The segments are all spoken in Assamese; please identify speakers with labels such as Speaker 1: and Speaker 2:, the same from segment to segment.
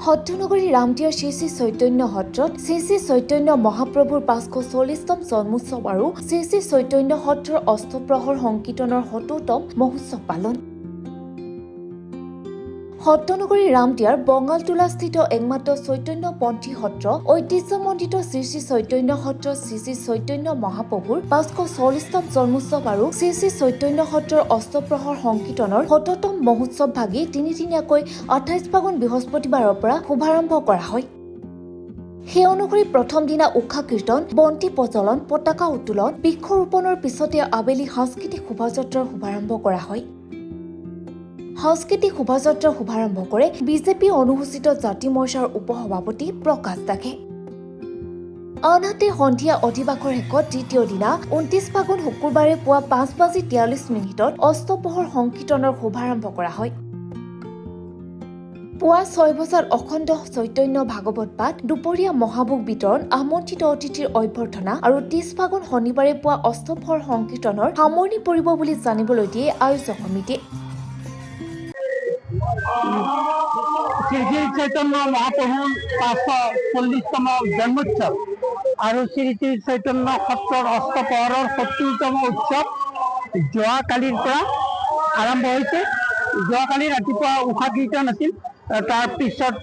Speaker 1: সত্যনগৰী ৰামদিয়াৰ শ্ৰী শ্ৰী চৈতন্য সত্ৰত শ্ৰী শ্ৰী চৈতন্য মহাপ্ৰভুৰ 540তম জন্মোৎসৱ আৰু শ্ৰী শ্ৰী চৈতন্য সত্ৰৰ অষ্টপ্ৰহৰ সংকীৰ্তনৰ 70তম মহোৎসৱ পালন। সত্যনগৰী ৰামদিয়াৰ বঙালতোলাস্থিত একমাত্ৰ চৈতন্যপন্থী সত্ৰ ঐতিহ্যমণ্ডিত শ্ৰী শ্ৰী চৈতন্য সত্ৰৰ শ্ৰী শ্ৰী চৈতন্য মহাপ্ৰভুৰ 540তম জন্মোৎসৱ আৰু শ্ৰী শ্ৰী চৈতন্য সত্ৰৰ অষ্টপ্ৰহৰ সংকীৰ্তনৰ 70তম মহোৎসৱ ভাগি তিনিদিনীয়াকৈ 28 ফাগুন বৃহস্পতিবাৰৰ পৰা শুভাৰম্ভ কৰা হয়। সেই অনুসৰি প্ৰথম দিনা উষা কীৰ্তন, বন্তি প্ৰজ্বলন, পতাকা উত্তোলন, বৃক্ষৰোপণৰ পিছতে আবেলি সাংস্কৃতিক শোভাযাত্ৰাৰ শুভাৰম্ভ কৰা হয়। সাংস্কৃতিক শোভাযাত্ৰাৰ শুভাৰম্ভ কৰে বিজেপি অনুসূচিত জাতি মৰ্চাৰ উপসভাপতি প্ৰকাশ দাসে। আনহাতে সন্ধিয়া অধিবাসৰ শেষত দ্বিতীয় দিনা 29 ফাগুন শুকুৰবাৰে পুৱা 5:43 অষ্টপ্ৰহৰ সংকীৰ্তনৰ শুভাৰম্ভ কৰা হয়। পুৱা 6 বজাত অখণ্ড চৈতন্য ভাগৱত পাঠ, দুপৰীয়া মহাভোগ বিতৰণ, আমন্ত্ৰিত অতিথিৰ অভ্যৰ্থনা আৰু 30 ফাগুন শনিবাৰে পুৱা অষ্টপ্ৰহৰ সংকীৰ্তনৰ সামৰণি পৰিব বুলি জানিবলৈ দিয়ে আয়োজক সমিতিয়ে।
Speaker 2: শ্ৰী শ্ৰী চৈতন্য মহাপ্ৰভুৰ 540তম জন্মোৎসৱ আৰু শ্ৰী শ্ৰী চৈতন্য সত্ৰৰ অষ্টপ্ৰহৰৰ 70তম উৎসৱ যোৱাকালিৰ পৰা আৰম্ভ হৈছে। যোৱাকালি ৰাতিপুৱা উষা কীৰ্তন আছিল, তাৰ পিছত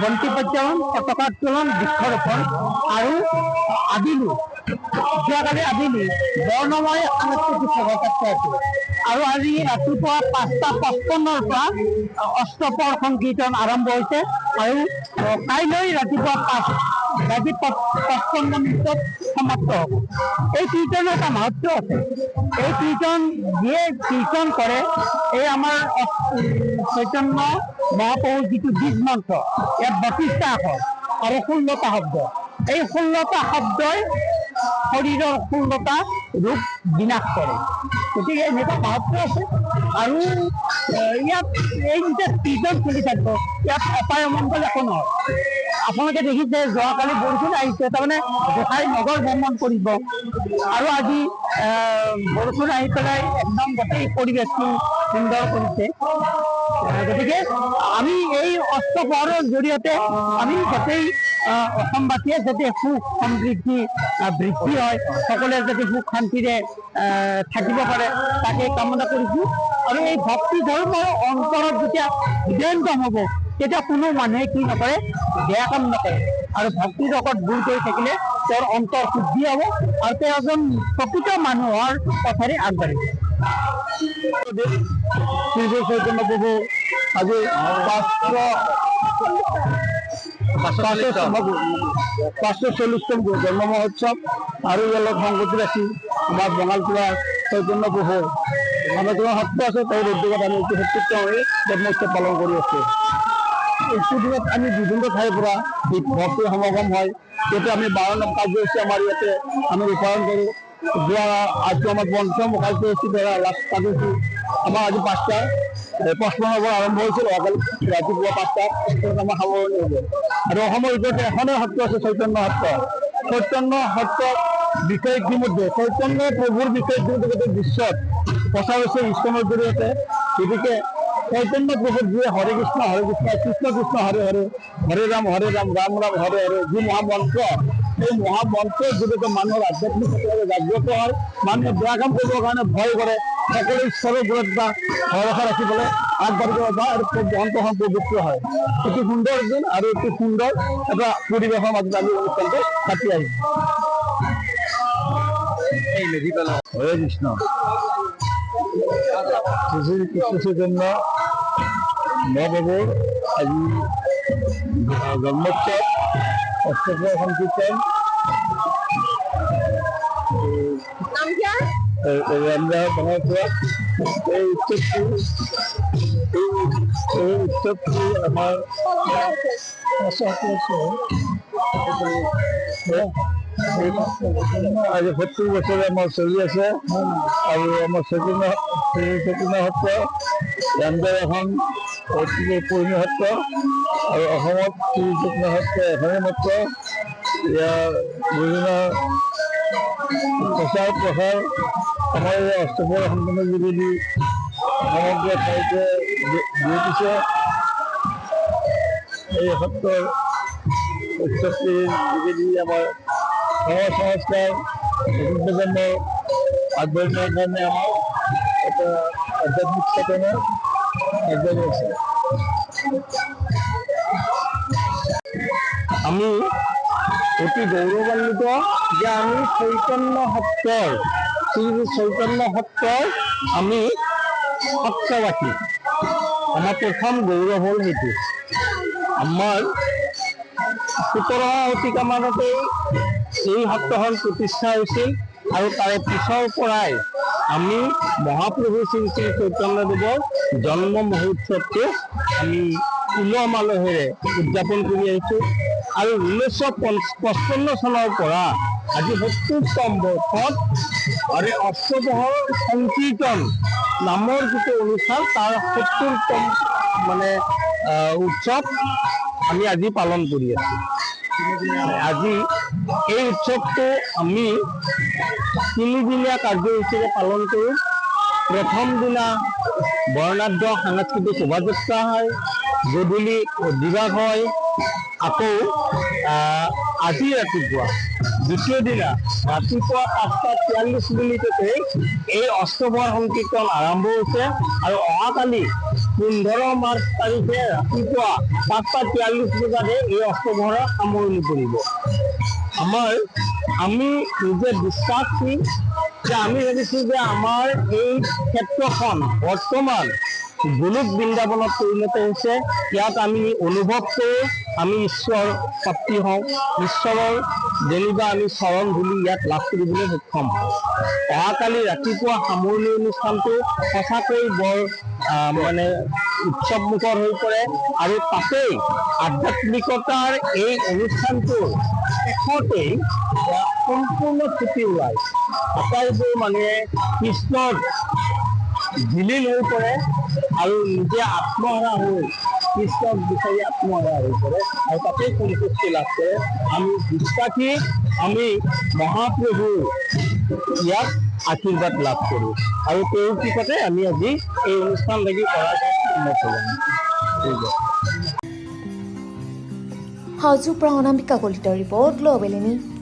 Speaker 2: বন্তি প্ৰজ্বলন, পতাকা উত্তোলন, বৃক্ষৰোপণ আৰু যোৱাকালি আবেলি বৰ্ণময় সাংস্কৃতিক শোভাযাত্ৰা আছিল আৰু আজি ৰাতিপুৱা 5:55 পৰা অষ্টপ্ৰহৰ সংকীৰ্তন আৰম্ভ হৈছে আৰু কাইলৈ ৰাতিপুৱা 5:55 সমাপ্ত হ'ব। এই কীৰ্তনৰ এটা মহত্ব আছে। এই কীৰ্তন যিয়ে কীৰ্তন কৰে, এই আমাৰ চৈতন্য মহাপ্ৰভুৰ যিটো বীজ মন্ত্ৰ, ইয়াত 32টা আখৰ আৰু 16টা শব্দ। এই 16টা শব্দই শৰীৰৰ 16টা ৰোগ বিনাশ কৰে। গতিকে এনেকুৱা মহত্ব আছে আৰু ইয়াত এই যেতিয়া কীৰ্তন চলি থাকিব, ইয়াত অপায় অমংগল একো নহয়। আপোনালোকে দেখিছে যোৱাকালি বৰষুণ আহিছে, তাৰমানে গোসাঁই নগৰ ভ্ৰমণ কৰিব আৰু আজি বৰষুণ আহি পেলাই একদম গোটেই পৰিৱেশটো সুন্দৰ কৰিছে। গতিকে আমি এই অষ্টপ্ৰহৰৰ জৰিয়তে আমি গোটেই অসমবাসীয়ে যাতে সুখ সমৃদ্ধি বৃদ্ধি হয়, সকলোৱে যাতে সুখ শান্তিৰে থাকিব পাৰে, তাকে কামনা কৰিছোঁ। আৰু এই ভক্তি ধৰ্মৰ অন্তৰত যেতিয়া হৃদয়ংগম হ'ব, তেতিয়া কোনো মানুহে কি নকৰে, বেয়া কাম নকৰে। আৰু ভক্তি জগত দূৰ কৰি থাকিলে তেওঁৰ অন্তৰ শুদ্ধি হ'ব আৰু তেওঁ এজন প্ৰকৃত মানুহৰ পথেৰে আগবাঢ়িব। শ্ৰী শ্ৰী চৈতন্য প্ৰভু আজি 540তম জন্ম মহোৎসৱ আৰু ইয়াৰ লগত সংগতি ৰাখি আমাৰ বঙালতোলা চৈতন্য প্ৰভুৰ আমাৰ সত্ৰ আছে, তাৰ উদ্যোগত আমি এইটো সত্য জন্মোৎসৱ পালন কৰি আছোঁ। এইটো দিনত আমি বিভিন্ন ঠাইৰ পৰা ভক্তি সমাগম হয়। ইয়াতে আমি 12 নং কাৰ্যসূচী আমাৰ ইয়াতে আমি ৰূপায়ণ কৰোঁ। আজি আমাৰ পঞ্চম কাৰ্যসূচী ধৰা লাষ্ট কাৰ্যসূচী আমাৰ আজি 5টা 55 পৰা আৰম্ভ হৈছিল। ৰাতিপুৱা 5টাত আমাৰ সামৰণি হ'ব আৰু অসমৰ ভিতৰত এখনেই সত্ৰ আছে, চৈতন্য সত্ৰ। চৈতন্য সত্ৰৰ বিষয়ে ইতিমধ্যে চৈতন্য প্ৰভুৰ বিষয়ে গোটেই বিশ্বত প্ৰচাৰ হৈছে ইস্কনৰ জৰিয়তে। গতিকে চৈতন্য প্ৰভুৰ যিয়ে হৰে কৃষ্ণ কৃষ্ণ কৃষ্ণ হৰে হৰে, হৰে ৰাম ৰাম ৰাম হৰে হৰে, যি মহামন্ত্ৰ, এই মহামন্ত্ৰৰ জৰিয়তে মানুহৰ আধ্যাত্মিক ক্ষেত্ৰত জাগ্ৰত হয়। মানুহে বেয়া কাম কৰিবৰ কাৰণে ভয় কৰে, সকলো ঈশ্বৰৰ ওপৰত বা ভৰসা ৰাখিবলৈ আগবাঢ়িব বা অন্তঃ পবিত্ৰ হয়। অতি সুন্দৰ দিন আৰু অতি সুন্দৰ এটা পৰিৱেশৰ মাজত আমি অনুষ্ঠানটো পাতি আহিছোঁ। হৰে কৃষ্ণ। শ্ৰী কৃষ্ণ চৈতন্য মহাপ্ৰভুৰ আজি জন্মোৎসৱ, অষ্টপ্ৰহৰ সংকীৰ্তন, এই উৎসৱটি আমাৰ আজি 70 বছৰে আমাৰ চলি আছে আৰু আমাৰ চৈতন্য সত্ৰ ৰামদেৱ এখন অতিকৈ পুৰণি সত্ৰ আৰু অসমত শ্ৰী চৈতন্য সত্ৰ এখনেই মাত্ৰ। ইয়াৰ বিভিন্ন প্ৰচাৰ প্ৰসাৰ আমাৰ এই অষ্টপ্ৰহৰ সংকীৰ্তনৰ যোগেদি সমগ্ৰ ঠাইতে বিয়পিছে।
Speaker 3: এই সত্ৰৰ উৎসৱটিৰ যোগেদি আমাৰ সমাজ সংস্কাৰ নতুন প্ৰজন্মৰ আগবাঢ়িবৰ কাৰণে আমাৰ এটা আধ্যাত্মিক চেতনা আগবাঢ়ি আছে। আমি অতি গৌৰৱান্বিত যে আমি চৈতন্য সত্ৰৰ শ্ৰী চৈতন্য সত্ৰৰ আমি সত্ৰবাসী। আমাৰ প্ৰথম গৌৰৱ হ'ল সেইটো। আমাৰ 17 শতিকামানতেই এই সত্ৰখন প্ৰতিষ্ঠা হৈছিল আৰু তাৰে পিছৰ পৰাই আমি মহাপ্ৰভু শ্ৰী শ্ৰী চৈতন্যদেৱৰ জন্ম মহোৎসৱটো আমি উলহ মালহেৰে উদযাপন কৰি আহিছোঁ। আৰু 1955 চনৰ পৰা আজি 70তম বৰ্ষত অষ্টপ্ৰহৰ সংকীৰ্তন নামৰ যিটো অনুষ্ঠান তাৰ 70তম উৎসৱ আমি আজি পালন কৰি আছোঁ। আজি এই উৎসৱটো আমি 3দিনীয়া কাৰ্যসূচীৰে পালন কৰোঁ। প্ৰথম দিনা বৰ্ণাঢ্য সাংস্কৃতিক শোভাযাত্ৰা হয়, গধূলি দিবাস হয়, আকৌ আজি ৰাতিপুৱা দ্বিতীয় দিনা ৰাতিপুৱা 5:43 মিনিটতে এই অষ্টপ্ৰহৰ সংকীৰ্তন আৰম্ভ হৈছে আৰু অহাকালি 15 মাৰ্চ তাৰিখে ৰাতিপুৱা 5:43 বজাতে এই অষ্টপ্ৰহৰৰ সামৰণি পৰিব। আমি নিজে বিশ্বাসী যে আমি ভাবিছোঁ যে আমাৰ এই ক্ষেত্ৰখন বৰ্তমান গোলক বৃন্দাবনত পৰিণত হৈছে। ইয়াত আমি অনুভৱ কৰোঁ আমি ঈশ্বৰ প্ৰাপ্তি হওঁ, ঈশ্বৰৰ যেনিবা আমি চৰণ ধূলি ইয়াত লাভ কৰিবলৈ সক্ষম হওঁ। অহাকালি ৰাতিপুৱা সামৰণি অনুষ্ঠানটো সঁচাকৈ বৰ উৎসৱমুখৰ হৈ পৰে আৰু তাতেই আধ্যাত্মিকতাৰ এই অনুষ্ঠানটোৰ শেষতেই সম্পূৰ্ণ ফুটি ওলায়। আটাইবোৰ মানুহে কৃষ্ণৰ বিলীন হৈ পৰে আৰু নিজে আত্মহাৰা হৈ কৃষ্ণক বিচাৰি আত্মহাৰা হৈ পৰে আৰু তাতেই সন্তুষ্টি লাভ কৰে। আমি বিশ্বাসী আমি মহাপ্ৰভুৰ ইয়াত আশীৰ্বাদ লাভ কৰোঁ আৰু তেওঁৰ কৃপাতে আমি আজি এই অনুষ্ঠান লাগি কৰা
Speaker 1: হাজোৰ পৰা অনামিকা কলিতাৰ ৰিপৰ্ট গ্ল'বেল নিউজ।